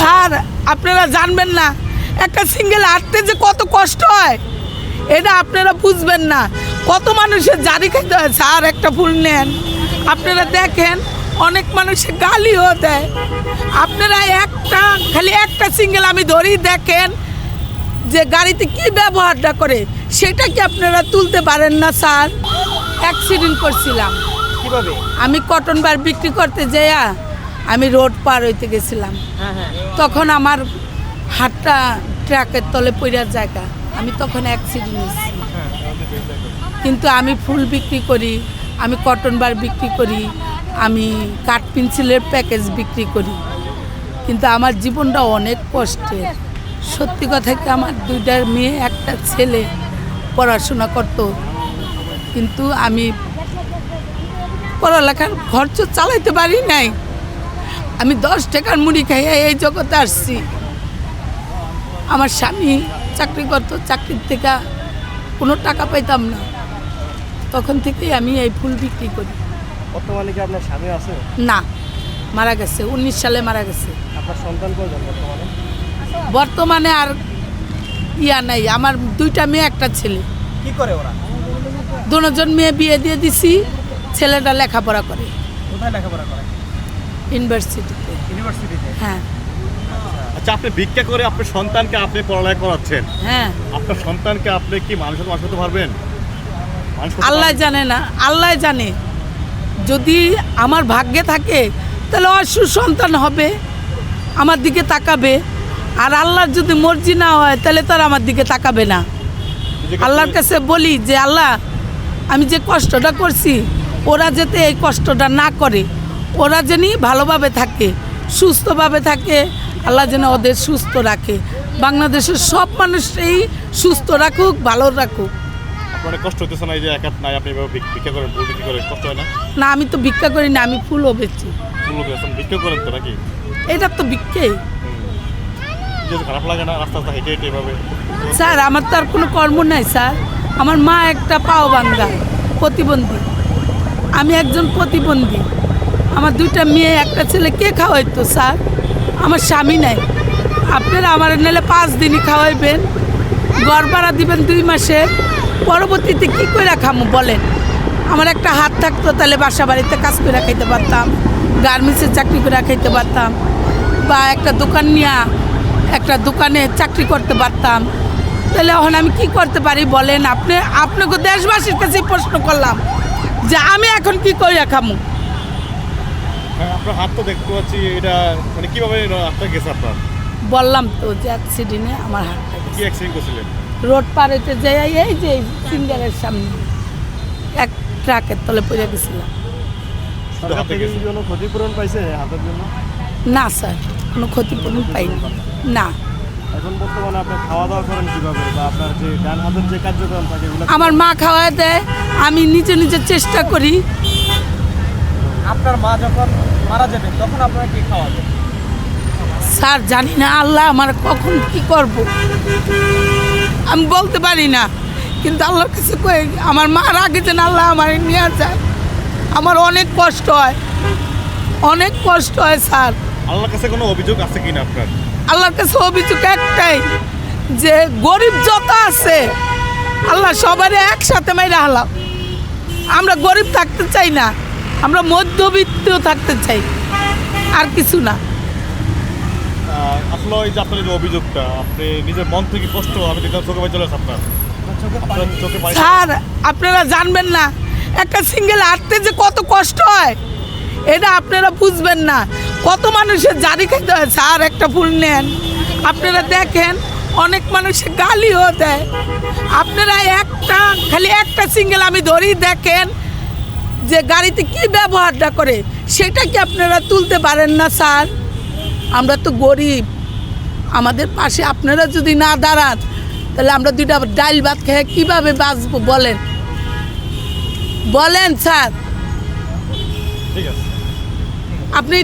Sir আপনারা জানবেন না একটা সিঙ্গেল আটতে যে কত কষ্ট হয় এটা আপনারা বুঝবেন না। কত মানুষের জারি খাইতে হয়। স্যার একটা ফুল নেন, আপনারা দেখেন অনেক মানুষের গালিও দেয়। আপনারা খালি একটা সিঙ্গেল আমি ধরি দেখেন যে গাড়িতে কি ব্যবহারটা করে সেটা কি আপনারা তুলতে পারেন না স্যার? অ্যাক্সিডেন্ট করছিলাম কিভাবে? আমি কটন বার বিক্রি করতে যাইয়া আমি রোড পার হইতে গেছিলাম, তখন আমার হাতটা ট্রাকের তলে পড়ার জায়গা, আমি তখন অ্যাক্সিডেন্ট হয়েছি। কিন্তু আমি ফুল বিক্রি করি, আমি কটন বার বিক্রি করি, আমি কাঠ পেন্সিলের প্যাকেজ বিক্রি করি, কিন্তু আমার জীবনটা অনেক কষ্টের। সত্যি কথা কি, আমার দুইটা মেয়ে একটা ছেলে পড়াশোনা করত, কিন্তু আমি পড়ালেখার খরচ চালাইতে পারি নাই। আমি 10 টাকার মুড়ি খাইয়া এই জগতে আসছি। আমার স্বামী চাকরি করতো, চাকরির থেকে কোনো টাকা পাইতাম না, তখন থেকেই আমি এই ফুল বিক্রি করি। বর্তমানে কি আপনার স্বামী আছে? না, মারা গেছে, 19 সালে মারা গেছে। আপনার সন্তান কয়জন বর্তমানে? বর্তমানে আর নাই, আমার দুইটা মেয়ে একটা ছেলে। কি করে ওরা? দুজন মেয়ে বিয়ে দিয়ে দিছি, ছেলেটা লেখাপড়া করে। কোথায় লেখাপড়া করে? ইউনিভার্সিটিতে। ইউনিভার্সিটিতে? হ্যাঁ। আচ্ছা, আপনি ভিক্ষা করে আপনার সন্তানকে আপনি পড়ালেখা করাচ্ছেন, হ্যাঁ। আপনার সন্তানকে আপনি কি মানুষের মানুষ হতে পারবেন? আল্লাহ জানে না, আল্লাহ জানে। যদি আমার ভাগ্যে থাকে তাহলে সুসন্তান হবে, আমার দিকে তাকাবে। আর আল্লাহর যদি মর্জি না হয় তাহলে তার আমার দিকে তাকাবে না। আল্লাহর কাছে বলি যে আল্লাহ, আমি যে কষ্টটা করছি ওরা যাতে এই কষ্টটা না করে, ওরা যেন ভালোভাবে থাকে, সুস্থভাবে থাকে, আল্লাহ যেন ওদের সুস্থ রাখে। বাংলাদেশের সব মানুষই সুস্থ রাখুক, ভালো রাখুক। আপনার কষ্ট হতেছে না এই যে একা নাই, আপনি এভাবে ভিক্ষা করেন, ফুল বিক্রি করেন, কষ্ট হয় না? না, আমি তো ভিক্ষা করি না, আমি ফুলও বেচি। ফুল বেচেন, ভিক্ষা করেন তো নাকি? এটা তো ভিক্ষাই। খারাপ লাগে না রাস্তা রাস্তা হেঁটে হেঁটে এভাবে? স্যার আমার তো আর কোনো কর্ম নাই স্যার। আমার মা একটা পাও ভাঙ্গা, প্রতিবন্ধী, আমি একজন প্রতিবন্ধী, আমার দুইটা মেয়ে একটা ছেলে, কে খাওয়াইতো স্যার? আমার স্বামী নাই। আপনারা আমার নিলে 5 দিনই খাওয়াইবেন, ঘর ভাড়া দিবেন 2 মাসের, পরবর্তীতে কী করে খামো বলেন? আমার একটা হাত থাকতো তাহলে বাসা বাড়িতে কাজ করে খাইতে পারতাম, গার্মেন্টসের চাকরি করে খাইতে পারতাম, বা একটা দোকান নিয়ে একটা দোকানে চাকরি করতে পারতাম। তাহলে এখন আমি কি করতে পারি বলেন? আপনাকে দেশবাসীর কাছে প্রশ্ন করলাম যে আমি এখন কি করে খামো? হ্যাঁ, আপনার হাত তো দেখতে পাচ্ছি, এটা মানে কীভাবে হাতটা গেছে আপনার? বললাম তো যে অ্যাক্সিডেন্টে আমার হাতটা গেছে। কি অ্যাক্সিডেন্ট করছিলেন? রোড পার হইতে যাই এই যে সিঙ্গারের সামনে এক ট্রাকের তলে পড়ে গেছিলাম। হাতে থেকে গেছে? কি কোনো ক্ষতিপূরণ পাইছে হাতের জন্য? না স্যার, কোনো ক্ষতিপূরণ পাইনি। না। এখন বর্তমানে আপনি খাওয়া দাওয়া করেন কিভাবে, বা আপনার যে ডান হাতের যে কার্যক্রম থাকে এগুলো? আমার মা খাওয়ায় দেয়, আমি নিজে নিজে চেষ্টা করি। আপনার মা যখন মারা যাবেন তখন আপনারা কি খাওয়াবেন? স্যার জানি না আল্লাহ আমার কখন কি করব, আমি বলতে পারি না। কিন্তু আল্লাহর কাছে কই আমার মার আগে যেন আল্লাহ আমার নিয়ে যায়। আমার অনেক কষ্ট হয়, অনেক কষ্ট হয় স্যার। আল্লাহর কাছে কোনো অভিযোগ আছে কিনা আপনার? আল্লাহর কাছে অভিযোগ একটাই, যে গরিব যত আছে আল্লাহ সবারই একসাথে মাইরা হালাও। আমরা গরিব থাকতে চাই না, আমরা মধ্যবিত্ত থাকতে চাই, আর কিছু না। আসলে এই যে আপনার যে অভিযোগটা, আপনি নিজের মন থেকে কষ্ট আমি দেখলাম চোখে পাই চলে আসে আপনার চোখে পাই। স্যার আপনারা জানবেন না একটা সিঙ্গেল আটতে যে কত কষ্ট হয় এটা আপনারা বুঝবেন না। কত মানুষের জারি খাইতে হয়। স্যার একটা ফুল নেন, আপনারা দেখেন অনেক মানুষের গালিও দেয়। আপনারা খালি একটা সিঙ্গেল আমি ধরি দেখেন যে গাড়িতে কি ব্যবহারটা করে সেটা কি আপনারা তুলতে পারেন না স্যার? আমরা তো গরিব, আমাদের পাশে আপনারা যদি না দাঁড়ান তাহলে আমরা 2টা ডাল ভাত খেয়ে কীভাবে বাঁচবো বলেন? বলেন স্যার। ঠিক আছে, আপনি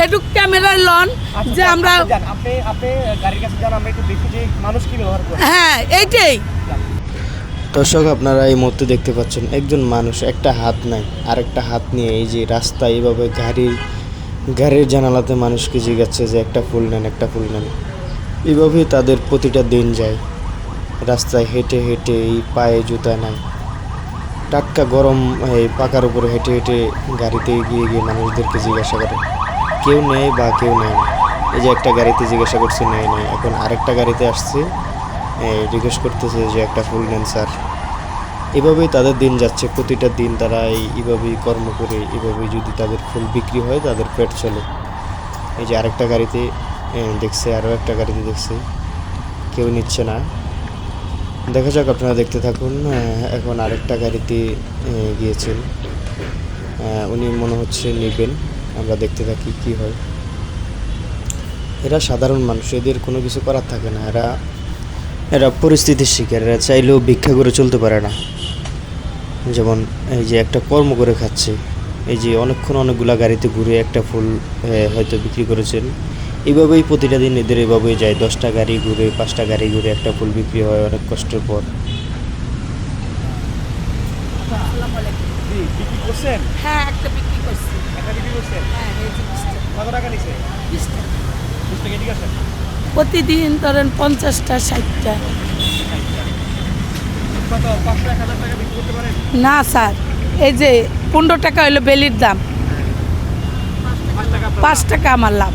একটু ক্যামেরায় লন যে আমরা আপনি গাড়ির কাছে যান, আমরা একটু দেখি যে মানুষ কি ব্যবহার করে। হ্যাঁ এইটাই। দর্শক, আপনারা এই মুহূর্তে দেখতে পাচ্ছেন একজন মানুষ একটা হাত নাই, আরেকটা হাত নিয়ে এই যে রাস্তায় এইভাবে গাড়ির গাড়ির জানালাতে মানুষকে জিজ্ঞাসছে যে একটা ফুল নেন, একটা ফুল নেন। এভাবেই তাদের প্রতিটা দিন যায়। রাস্তায় হেঁটে হেঁটে এই পায়ে জুতা নাই, টাটকা গরম এই পাকার উপরে হেঁটে হেঁটে গাড়িতে গিয়ে গিয়ে মানুষদেরকে জিজ্ঞাসা করে, কেউ নেয় বা কেউ নেয় না। এই যে একটা গাড়িতে জিজ্ঞাসা করছে, নেয় নেয়। এখন আরেকটা গাড়িতে আসছে, জিজ্ঞেস করতেছে যে একটা ফুল নেন স্যার। এভাবেই তাদের দিন যাচ্ছে। প্রতিটা দিন তারা এইভাবেই কর্ম করে, এভাবেই যদি তাদের ফুল বিক্রি হয় তাদের পেট চলে। এই যে আরেকটা গাড়িতে দেখছে, আরও একটা গাড়িতে দেখছে, কেউ নিচ্ছে না। দেখা যাক, আপনারা দেখতে থাকুন। এখন আরেকটা গাড়িতে গিয়েছেন, উনি মনে হচ্ছে নেবেন। আমরা দেখতে থাকি কি হয়। এরা সাধারণ মানুষ, এদের কোনো কিছু করার থাকে না। এরা পরিস্থিতির শিকার। এরা চাইলেও ভিক্ষা করে চলতে পারে না। যেমন এই যে একটা কর্ম করে খাচ্ছে, এই যে অনেকক্ষণ অনেকগুলা গাড়িতে ঘুরে একটা ফুল হয়তো বিক্রি করেছেন। এইভাবেই প্রতিটা দিন এদের এভাবেই যায়। 10টা গাড়ি ঘুরে, 5টা গাড়ি ঘুরে একটা ফুল বিক্রি হয় অনেক কষ্টের পর। বিক্রি করছেন? হ্যাঁ, একটা বিক্রি করছি। একটা বিক্রি করছেন? হ্যাঁ, এই যে 20 টাকা। কত টাকা নিছে? 20 টাকা। 20 টাকা এদিকে আসেন। প্রতিদিন ধরেন 50টা 60টা। কত 500 1000 টাকা বিক্রি করতে পারেন? না স্যার, এই যে 15 টাকা হইলো বেলির দাম, 5 টাকা আপনার 5 টাকা আমার লাভ।